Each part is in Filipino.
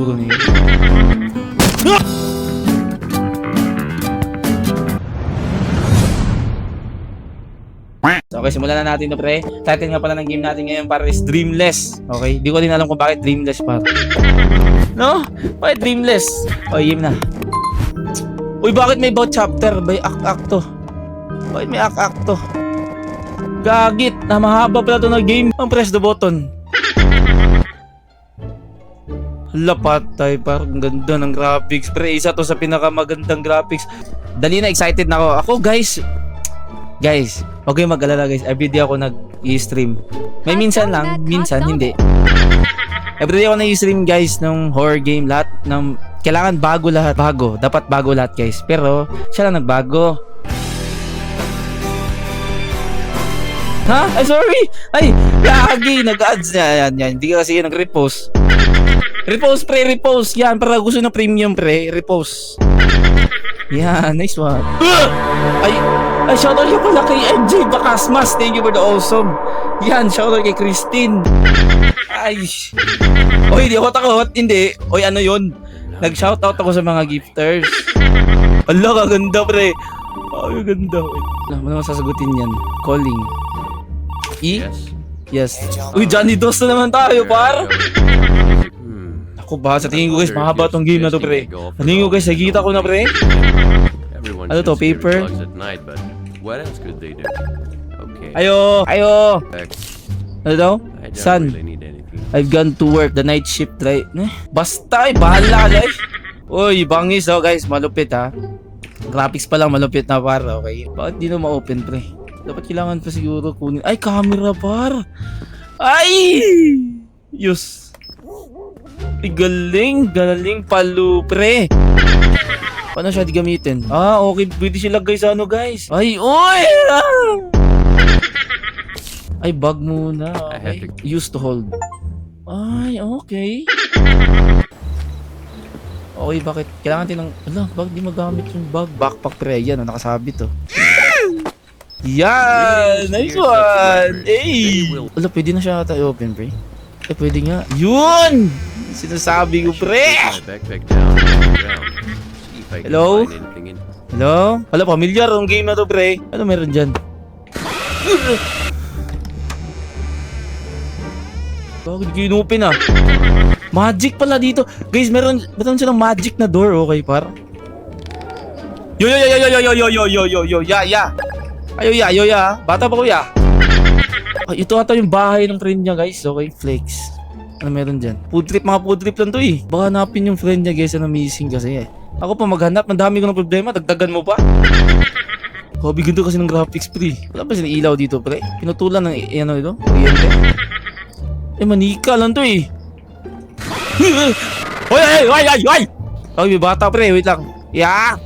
siguro niya. Okay, simulan na natin to, pre. Title nga pala ng game natin ngayon para is Dreamless. Okay, di ko din alam kung bakit Dreamless para. No? Bakit Dreamless? O, game na. Uy, bakit may bawat chapter? May act-acto. Bakit may act-acto? Gagit, na mahaba pala to na game. Ang press the button. Hala, patay. Parang ganda ng graphics. Pre, isa to sa pinakamagandang graphics. Dali na, excited na ako. Ako, guys, okay mag-alala guys. Everyday ako nag-i-stream. May minsan lang, minsan hindi. Everyday ako nag-i-stream guys ng horror game. Lahat ng kailangan bago lahat. Bago. Dapat bago lahat guys. Pero siya lang nagbago. Ha? Ay sorry. Ay, lagi nag-ads na yan. Hindi ka kasi nag-repost. Repost pre, repost. Yan, para gusto ng premium pre. Repost. Yan, nice one. Ay, shoutout ka pala kay MJ Bacasmas. Thank you for the awesome. Yan, shoutout kay Christine. Ay. Oy, di ako takot. Hindi. Oy, ano yun? Nag-shoutout ako sa mga gifters. Ala, kaganda pre. Ay, ganda. Alam mo naman sasagutin yan. Calling. Yes. Uy, Johnny Dos na naman tayo, par. Ako ba, sa tingin ko guys, mahaba tong game na to pre. Sa tingin ko guys, nakikita ko na pre. Ano to, paper? Ayo! Ano daw? Son, I've gone to work, the night shift right. Basta, bahala guys. Uy, bangis oh guys, malupit ha. Graphics pa lang malupit na par, okay. Bakit di na ma-open pre? Dapat kailangan pa siguro kunin. Ay, camera par. Ay! Yus. Galing palo pre. Paano siya di gamitin? Ah, okay. Pwede siya lagay sa ano, guys. Ay, oy! Ay, bug muna. Okay. Use to hold. Ay, okay. Okay, bakit? Kailangan din ng... Ala, bakit di magamit yung bug? Backpack pre, yan. Nakasabit, oh. Yan! Nice one! Hey! Ala, pwede na siya ata i-open, pre. Eh, pwede nga. Yun! Sinasabi ko, pre! Hello? Hello? Wala, familiar ang game na to, pre. Ano meron dyan? Bakit kinupin ah? Magic pala dito. Guys, meron silang magic na door, okay, par? Yo, ya. Ayo, ya. Bata pa ko, ya. Ito ata yung bahay ng friend niya, guys. Okay, flex. Ano meron dyan? Mga food trip lang to eh. Baka hanapin yung friend niya guys na missing kasi eh. Ako pa maghanap, ang dami ko ng problema, dagdagan mo pa. Hobby ganda kasi ng graphics pre. Wala pa silang ilaw dito pre. Pinutulan ng ano ito? Kuryente. Eh manika lang to eh. Hoy! Ay, may bata pre, wait lang. Yeah!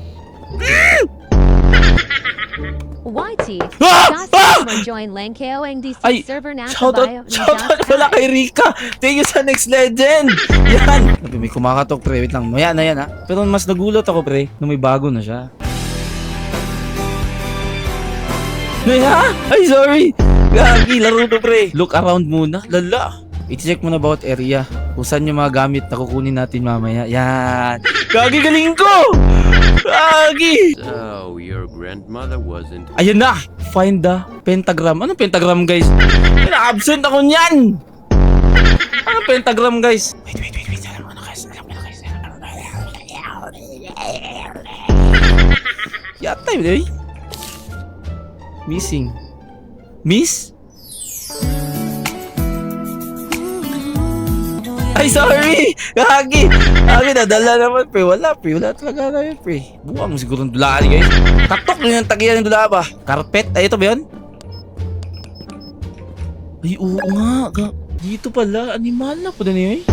YT, just join Lankeo and DC server na sa bio. Shoutout pala kay Rika. Thank you sa Next Legend. Yan. May kumakatok pre. Wait lang. Maya na yan ha. Pero mas nagulat ako pre nung may bago na siya. Naya? Ay sorry. Gagi. Laro to pre. Look around muna. Lala. I-check mo na bawat area. Kung saan yung mga gamit na kukunin natin mamaya. Yan. Gagi galing ko. Gagi. So, your grandmother wasn't... Ayun na! Find the pentagram. Anong pentagram, guys? Na-absent ako niyan! Anong pentagram, guys? Wait. Alam mo na, guys. Yata yun, eh. Missing. Miss? Ay, sorry! Gagi! Nadala naman, pre. Wala talaga na yun, pre. Buwang siguro ng dulaan, guys. Tatok na yung tagiyan ng dula ba? Carpet? Ay, ito ba yun? Ay, oo nga. Dito pala. Animal na po na niya, eh.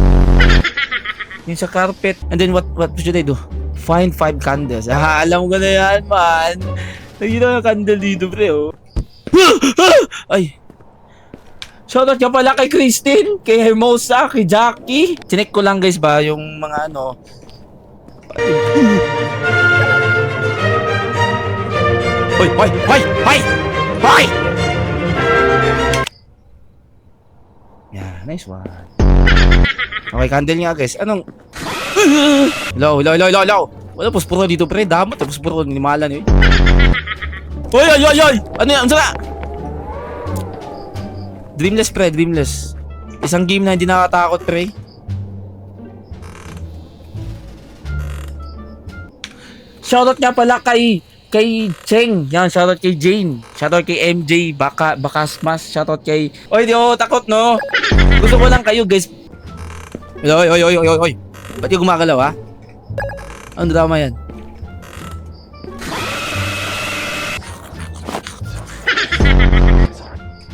Yung sa carpet. And then, what should I do? Find 5 candles. Alam ko na yan, man. Nakita yung candle dito, pre, oh. Ay. Shoutout ka pala kay Christine, kay Hermosa, kay Jackie. Chinek ko lang guys ba yung mga ano. Hoy! Yeah, nice one. Okay, candle nga guys. Anong Hello. Wala, puspuro dito, pre. Damot, puspuro. Nimalan, eh. Oy! Ano yan? Ano na? Dreamless, pre. Dreamless. Isang game na hindi nakatakot, pre. Shoutout nga pala kay Cheng. Yan, shoutout kay Jane. Shoutout kay MJ. Bakasmas. Shoutout kay... Oy, di ako takot, no? Gusto ko lang kayo, guys. Oy. Ba't yung gumagalaw, ha? Ano drama yan?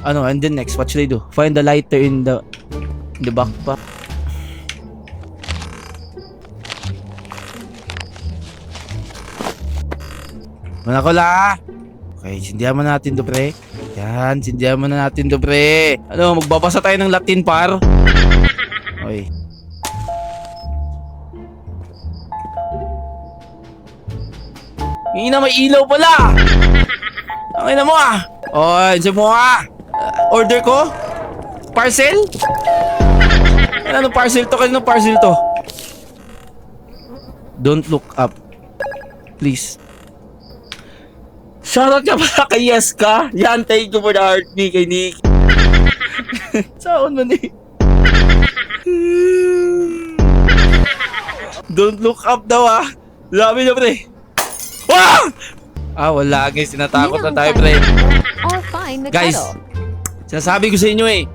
Ano, and then next, what should I do? Find the lighter in the backpack. Mana ko la. Okay, sindihan mo natin to, pre. Yan, sindihan mo na natin to, pre. Ano, magbabasa tayo ng Latin, par. Okay. Ina, may ilaw pala. Ang ina mo, ah. Oh, insa mo, ah. Order ko? Parcel? Ano parcel to? Kanino parcel to? Don't look up. Please. Shoutout ka pala kay Yeska. Yan, thank you for the heart, Nick. Kay Nick. Saan mo, Nick? Don't look up daw, ah. Labi na, pre. Wala, guys. Tinatakot na tayo, pre. Or find the Guys, kettle. sinasabi ko sa inyo, eh.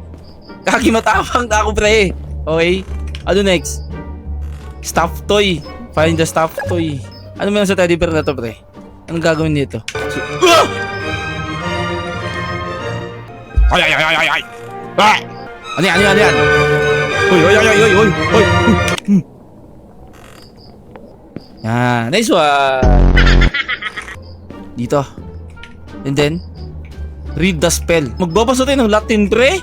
Kaki matapang na ako, pre. Okay? Ano next? Stuffed toy. Find the stuffed toy. Ano meron sa teddy bear na to, pre? Anong gagawin dito? Ay! Ano yan? Hoy! Nice one. Dito. And then, read the spell. Magbabasa tayo ng Latin, pre.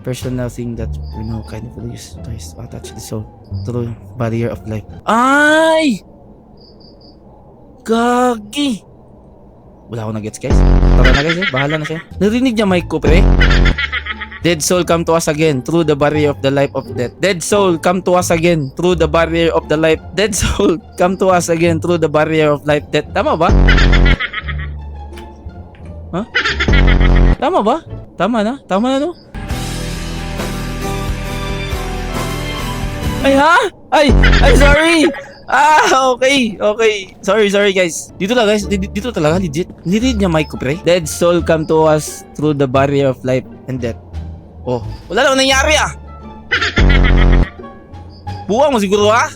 Personal thing that we know kind of use twice attach the soul through barrier of life. Ay! Gagi! Wala akong nag-gets, guys. Tara na, guys, eh. Bahala na siya. Narinig niya mic ko, pre. Dead soul come to us again through the barrier of the life of death. Dead soul come to us again through the barrier of the life. Dead soul come to us again through the barrier of life death. Tama ba? Huh? Tama ba? Tama na? Tama na, no? Ay, ha? Ay, sorry! Okay. Sorry, guys. Dito lang, guys. Dito talaga, legit. Niread niya mic ko, pre. Dead soul come to us through the barrier of life and death. Oh, wala lang nangyari, ah. Buwang mo siguro, ah.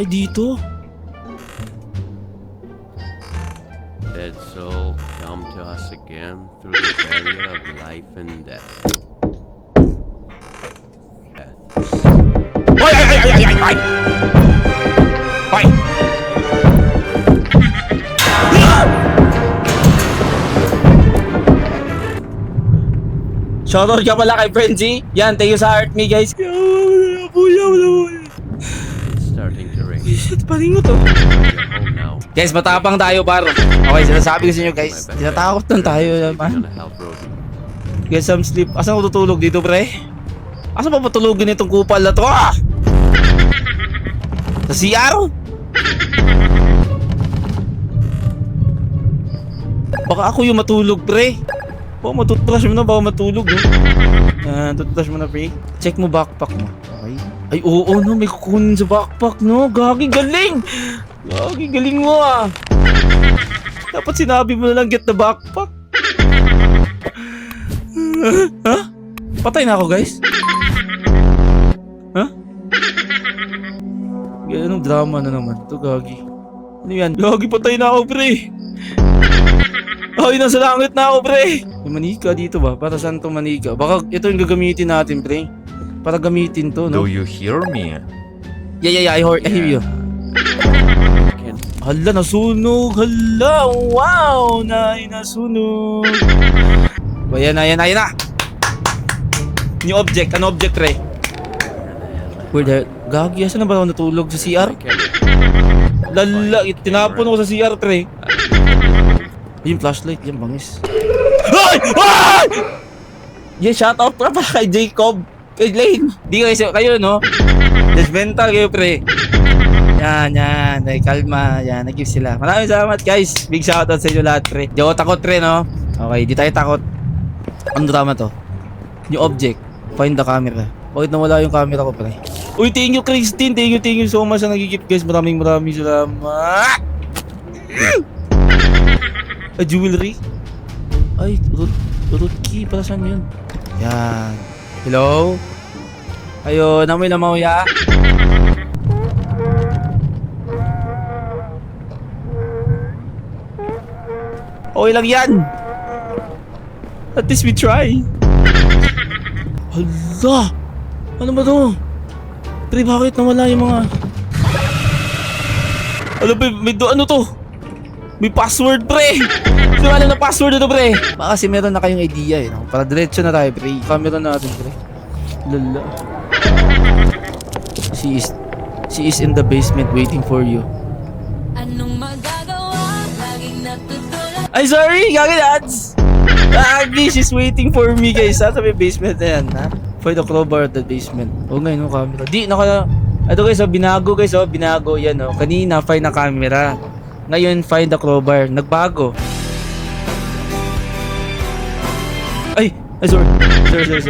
Ay, dito. Dead soul, come to us again through the barrier of life and death. Ay! Shoutout ka pala kay Frenzy. Yan, thank you sa heart me, guys. It's starting to rain. Shit, palingo to. You're home now. Guys, matapang tayo, par. Okay, sinasabi ko sa inyo, guys. Tinatakot lang tayo You're naman. gonna help Rosie. Get some sleep. Asan ako tutulog dito, pre? Asan pa matulogin itong kupal na to, ah? Sa CR? Baka ako yung matulog, pre. Baka matutrush mo na, baka matulog, no? Tutrush mo na, pre. Check mo backpack mo. Okay? Ay, oo, no. May kukunin sa backpack, no? Gagi, galing! Gagi, galing mo, ah. Dapat sinabi mo na lang, get the backpack. Ha? Patay na ako, guys. Ha? Anong drama na naman ito, Gagi? Ano yan? Gagi, patay na ako, pre. Ay, nasa langit na ako, pre. May manika dito ba? Para saan to manika? Baka ito yung gagamitin natin, pre. Para gamitin to, no? Do you hear me? Yeah, I hear you. Hala, nasunog. Hala, wow. Nasunog. Ayan na. New object. Ano object, pre? Where the... Gagi, saan na ba ako natulog? Sa CR? Lala, tinapon ako sa CR, pre. Yung flashlight, yung bangis. Ay! Yeah, shoutout pa kay Jacob. Lane, di kayo, no? Judgmental kayo, pre. Yan. Ay, kalma. Yan, nag-give sila. Maraming salamat, guys. Big shoutout sa inyo lahat, pre. Di ako takot, pre, no? Okay, di tayo takot. Ano tama to? New object. Find the camera. Bakit nawala yung camera ko, pre? Uy, thank you, Christine. Thank you so much sa nag-gift, guys. Maraming salamat. A jewelry? Ay, root key. Para saan yun? Yan. Hello? Ayun, namoy na mauya. Okay lang yan. At least we try. Hala! Ano ba to? Pre, bakit nawala yung mga... Ano ba? Ano to? May password, pre! So, ano na password ito, pre? Baka kasi meron na kayong idea, eh. No? Para diretso na tayo, pre. Camera natin, pre. Lala. She is in the basement waiting for you. Anong magagawa? Laging natutulog. Ay, sorry! Gagawin ads! Lagi, she's waiting for me, guys. Sa may basement na yan, ha? Find the crowbar at the basement. Oh, ngayon, no, camera. Di, ito, guys, binago, guys, binago. Yan, oh. Kanina, find the camera. Ngayon, find the crowbar. Nagbago. Ay, sorry. Sorry.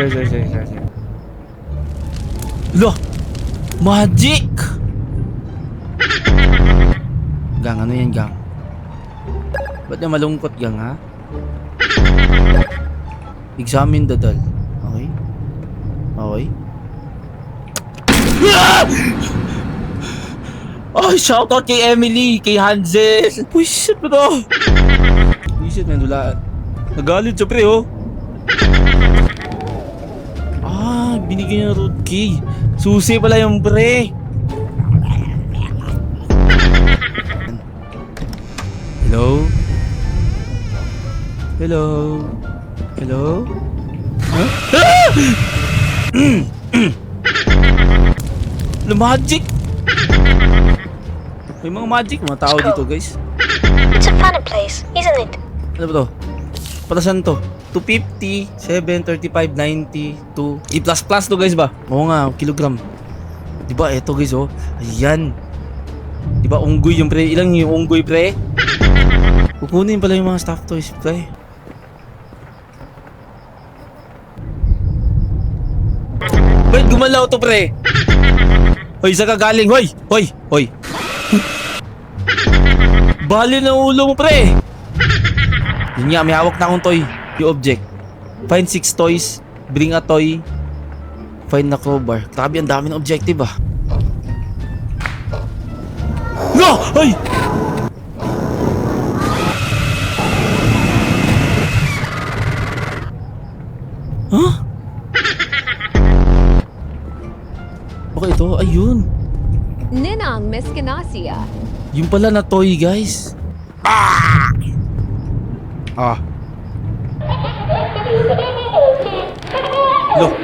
Loh! Magic! Gang, ano yan, gang? Ba't na malungkot, gang, ha? Examine the doll. Okay. Oh, shoutout kay Emily, kay Hansel. Pushit ba to? Pushit, nandulaan. Nagalit siya, pre, oh. Binigyan niya root key. Susi pala yung pre. Hello? Huh? The magic? May mga magic, mga tao dito, guys. It's a funny place, isn't it? Ano ba to? Para saan to? 250, 7, 35, 90, 2. E++ to, guys ba? Oo nga, kilogram. Diba, eto, guys, oh. Ayan. Diba, unggoy yung pre. Ilang yung unggoy, pre? Kukunin pala yung mga stuffed toys, pre. Ba't gumalaw to, pre? Hoy, saan ka galing? Hoy! Bali na ulo mo, pre. Yun nga, may hawak na akong toy. Yung object. Find 6 toys. Bring a toy. Find the crowbar. Grabe, ang dami ng objective, ah. No! Hoy! Huh? Okay, ito. Ayun. Ninang Miskanasia. Yung pala na toy, guys. Ah! Look. Okay.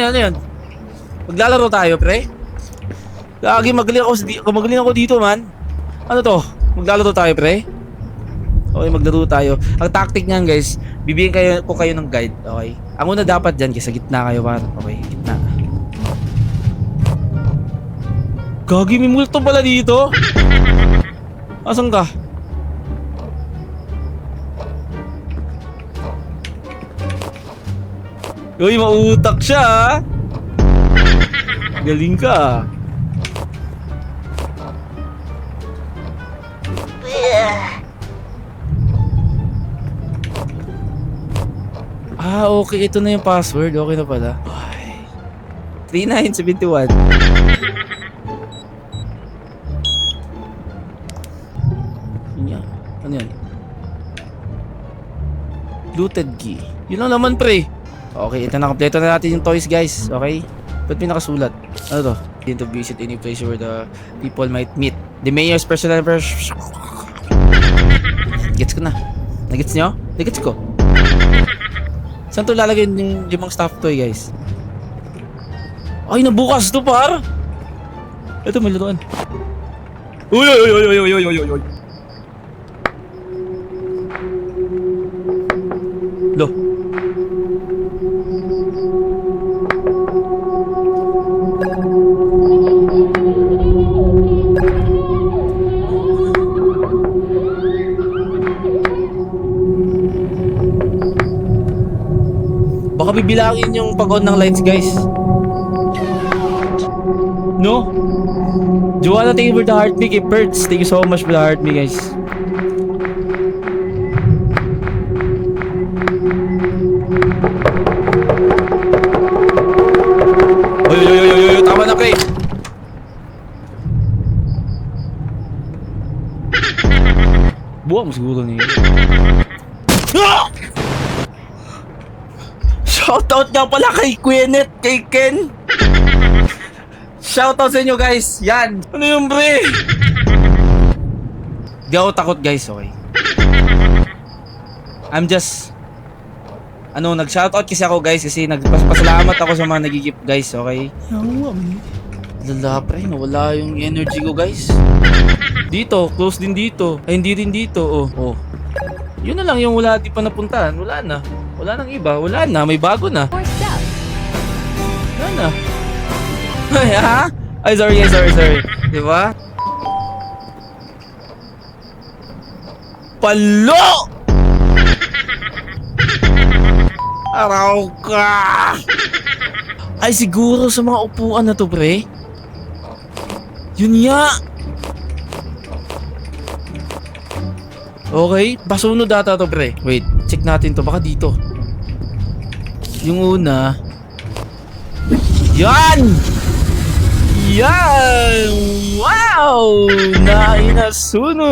Ano yan? Maglalaro tayo, pre? Lagi magaling ako dito, man. Ano to? Maglalaro tayo, pre? Okay, maglaro tayo. Ang tactic niyan, guys, bibigyan ko kayo ng guide, okay? Ang una dapat dyan, kasi sa gitna kayo, par. Okay, gitna. Gagi, may multo pala dito. Asan ka? Uy, mautak siya, ha? Galing ka, okay. Ito na yung password. Okay na pala. 3971. Ano yan? Looted key. Yun lang naman, pre. Okay, ito na. Kompleto na natin yung toys, guys. Okay? Ba't may nakasulat? Ano to? Didn't to visit any place where the people might meet. The mayor's personal... Gets ko na. Nagets nyo? Nagets ko. Saan to lalagay yung limang stuffed toy, guys? Ay, nabukas to, par. Ito, may lutuan. Uy, uy, uy, uy, uy, uy, uy, uy. Lo. Baka bibilangin yung pag-on ng lights, guys. No? Joanna, thank you for the heart me. Kay Perts, thank you so much for the heart me, guys. Oy, oy, oy, oy, oy, tama na, pre. Buwa mo siguro niya. Ah! Shoutout nga pala kay Quenet, kay Ken. Shoutout sa inyo, guys. Yan. Ano yung pre? Di ako takot, guys, okay? I'm just... nag-shoutout kasi ako, guys, kasi nagpasalamat ako sa mga nagigip, guys, okay? Lala, pre, nawala yung energy ko, guys. Dito, close din dito. Ay, hindi rin dito, oh. Yun na lang yung wala di pa napuntahan. Wala na. Wala nang iba. Wala na. May bago na. More stuff. Wala na. Ay, ha? Ay, sorry. Diba? Palo! Araw ka! Ay, siguro sa mga upuan na to, pre. Yun nga. Okay, pasunod ata to, pre. Wait, check natin to. Baka dito. Yung una. Yan! Yan! Wow! Nainasunod!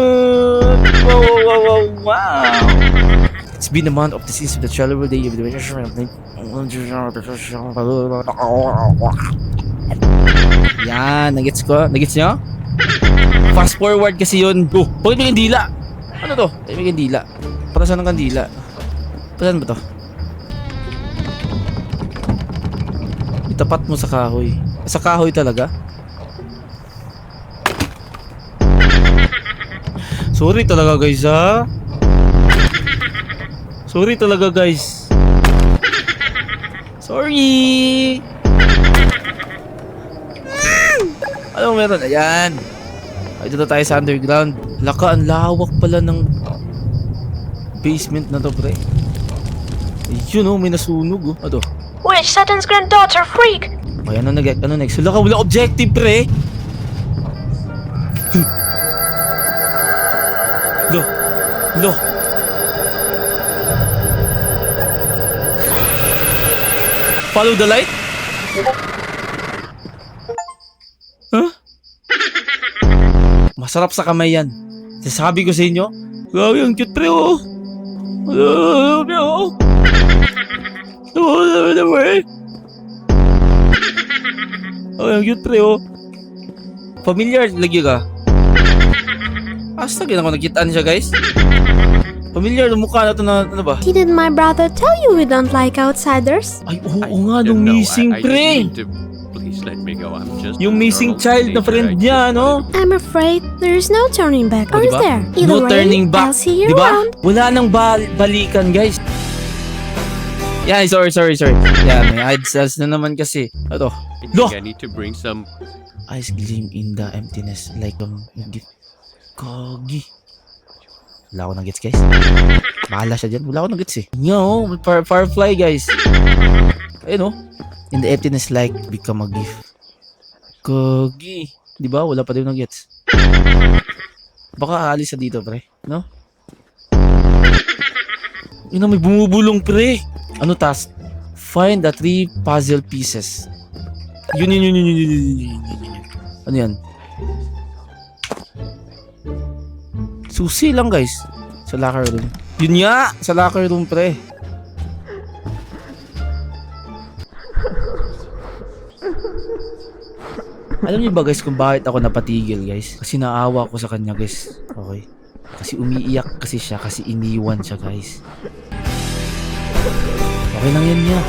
Wow! It's been a month of the season of the Challenger Day of the Yan, nagets ko? Nagets nyo? Fast forward kasi yun. Oh, bakit may kandila? Ano to? May kandila. Para saan ang kandila? Para saan ba to? Itapat mo sa kahoy. Sa kahoy talaga? Sorry talaga, guys, ha? Sorry talaga, guys. Sorry! Ano meron? Ayan. Ay, dito tayo sa underground. Laka, ang lawak pala ng basement na to, pre. Ayun, oh, may nasunog, oh. Ano? Witch, Saturn's granddaughter, freak! Ay, ano next? Laka, wala objective, pre. Lo. Follow the light? Huh? Masarap sa kamay yan. Sasabi ko sa inyo. Grabe, ang cute, pre, oh. Grabe, oh. Oh, ang cute, pre, oh. Familiar, lagi ka. Hasta ako nakitaan siya, guys. Familiar na mukha na to na, ano ba? Didn't my brother tell you we don't like outsiders? Ay, oo nga, nung missing, pre. Please let me go. I'm just Yung missing child na friend niya, no? I'm afraid there is no turning back. Oh, Or is diba? there? Either No way, turning back. I'll see you Diba? around. Wala nang balikan, guys. Yeah, sorry. Yeah, may hide cells na naman kasi. Ito. I Lo! think I need to bring some. Eyes gleam in the emptiness like hindi. Kagi. Wala ako ng gets, guys. Bahala siya dyan. Wala ako ng gets, eh. Yo, firefly, guys. Ayun, oh. In the emptiness like become a gift. Kagi. Diba? Wala pa din ng gets. Baka aalis sa dito, pre. No? Yun na, may bumubulong, pre. Ano task? Find the 3 puzzle pieces. Yun. Ano yan? Susi lang, guys. Sa locker room. Yun nga! Sa locker room, pre. Alam niyo ba, guys, kung bakit ako napatigil, guys? Kasi naawa ko sa kanya, guys. Okay? Kasi umiiyak kasi siya. Kasi iniwan siya, guys. Okay lang yan niya.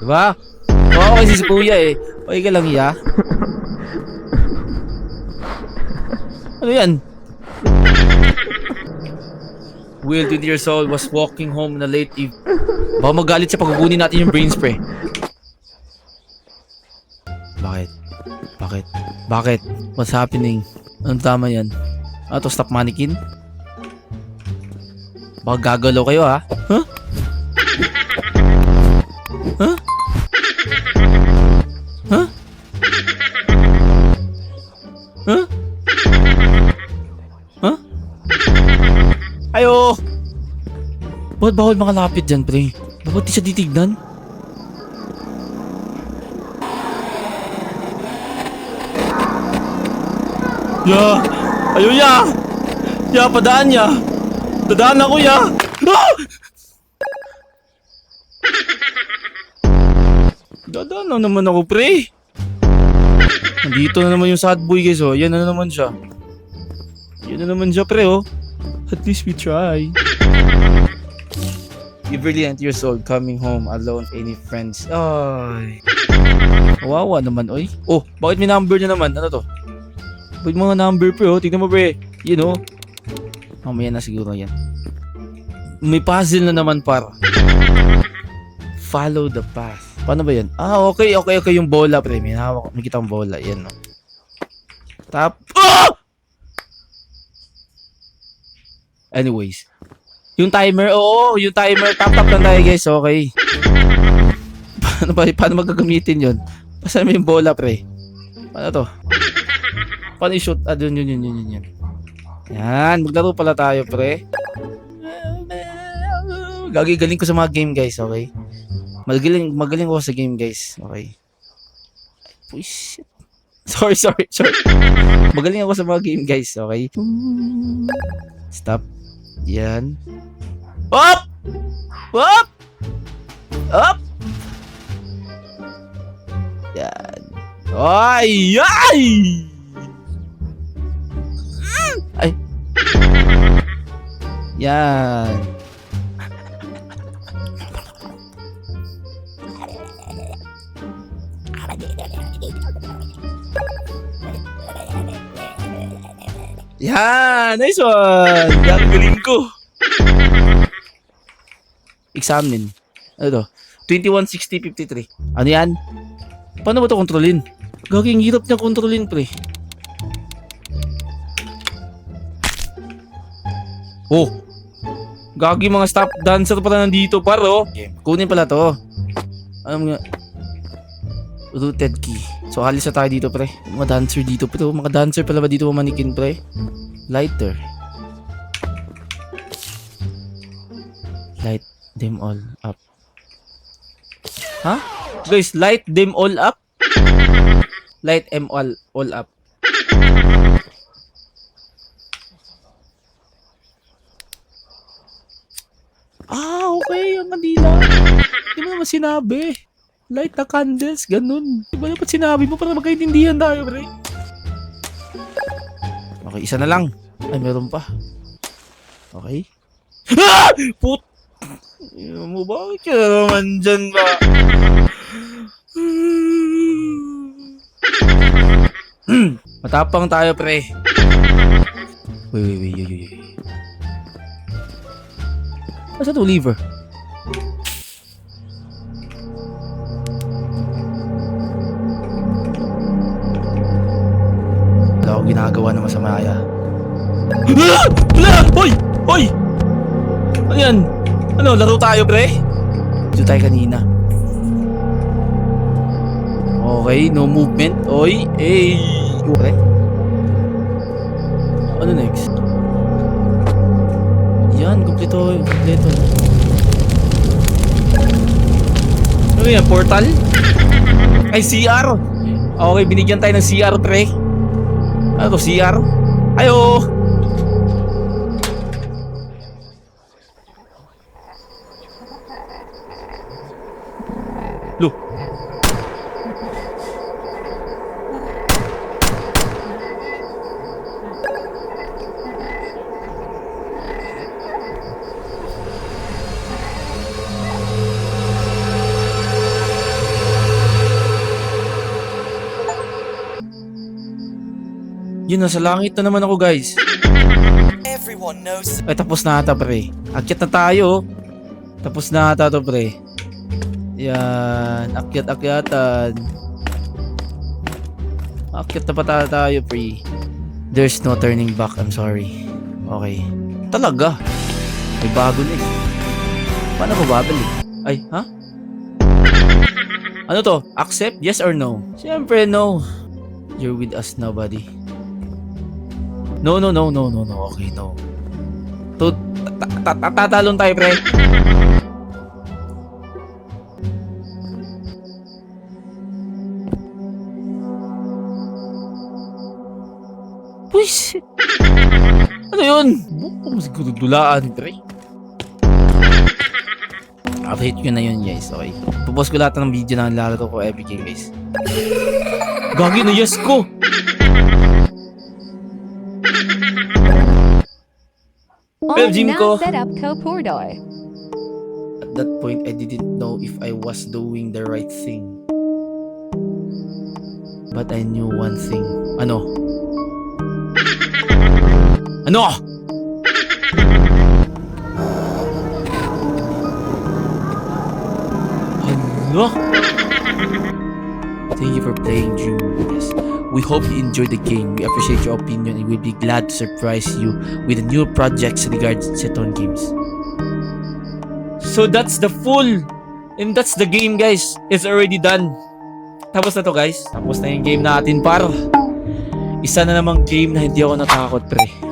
Diba? Oo, kasi si kuya eh. Okay ka lang, ya? Ano yan? Will, 20 years old, was walking home in a late eve. Baka magalit siya pag kukunin natin yung brain spray. Bakit? Bakit? Bakit? What's happening? Anong tama yan? Ano to, stop mannequin? Baka gagalaw kayo ha? Huh? Huh? Huh? Huh? Huh? Ayo! Bakit bawal makalapit dyan, pre? Bakit di siya titignan? Ya! Ayo ya! Ya, padaan ya! Dadaan ako ya! Ah! Dadaan na naman ako, pre! Nandito na naman yung sad boy, guys, oh. Yan na naman siya. Yan na naman siya, pre, oh. At least we try. You brilliant years old, coming home alone, any friends? Ay. Kawawa naman, oy. Oh, bakit may number na naman? Ano to? Bakit mga number, pre, oh? Tignan mo, pre. You know? Mamaya na siguro yan. May puzzle na naman, par. Follow the path. Paano ba yan? Ah, okay. Yung bola, pre. May hawak. May kitang bola. Yan, no. Tap. Ah! Anyways. Yung timer, oo. Yung timer. Tap lang tayo, guys. Okay. Paano magagamitin yun? Basta may yung bola, pre. Paano to? Paano i-shoot? Ah, yun. Yan. Maglaro pala tayo, pre. Galing ko sa mga game, guys. Okay? Magaling ako sa game, guys. Okay. Ay, push. Sorry. Magaling ako sa mga game, guys. Okay? Stop. Yan. Up! Yan. Ay! Ay! Yan. Yan! Nice one! Galing ko. Examine. Ano to? 216053. Ano yan? Paano ba ito kontrolin? Gaging hirap niya kontrolin, pre. Oh! Gagi mga stop dancer pala nandito, paro. Kunin pala to. Ano nga? Rooted key. So, halis na tayo dito, pre. Mga dancer dito, pre. Mga dancer pala ba dito manikin, pre? Lighter. Light them all up. Ha? Guys, light them all up? Light them all up. Ah, okay. Ang kandila. Hindi mo naman sinabi. Light the candles, ganun. Diba dapat sinabi mo para magkaintindihan tayo, pre? Okay, isa na lang. Ay, meron pa. Okay. Ah! Put! Mo, bakit ka naman dyan ba? Matapang tayo, pre. Wait. Asa to lever? Wala akong ginagawa na masama ya. Wala! Hoy! Ano yan? Ano, laro tayo, pre? Dito tayo kanina. Okay, no movement. Oy, eh. Okay. Ano next? Yan, kompleto. Ano yan, portal? Ay, CR. Okay, binigyan tayo ng CR, pre. Ano to, CR? Ayo! Look. Yun, nasa langit na naman ako, guys. Ay, tapos na ata, pre. Akyat na tayo. Tapos na ata to, pre. Yan. Akyat-akyatan. Akyat na pa tayo, pre. There's no turning back. I'm sorry. Okay. Talaga. May bago na eh. Paano ko babalik? Ay, ha? Ano to? Accept? Yes or no? Siyempre, no. You're with us now, buddy. No. Okay, no. Tatalon tayo, pre. Push! Ano yun? Bukong siguro dulaan, pre. Update ko na yun, guys. Okay. Pupost ko lahat ng video na lalaro ko every game, guys. Gagi na yes ko! All Gym ko. now set up co-corridor. At that point, I didn't know if I was doing the right thing. But I knew one thing. Ano? Ano? Hello? Thank you for playing Dream. Yes. We hope you enjoyed the game. We appreciate your opinion and we'll be glad to surprise you with the new projects regards Seton Games. So that's the full and that's the game, guys. It's already done. Tapos na to, guys. Tapos na yung game natin, par. Isa na namang game na hindi ako natakot, pre.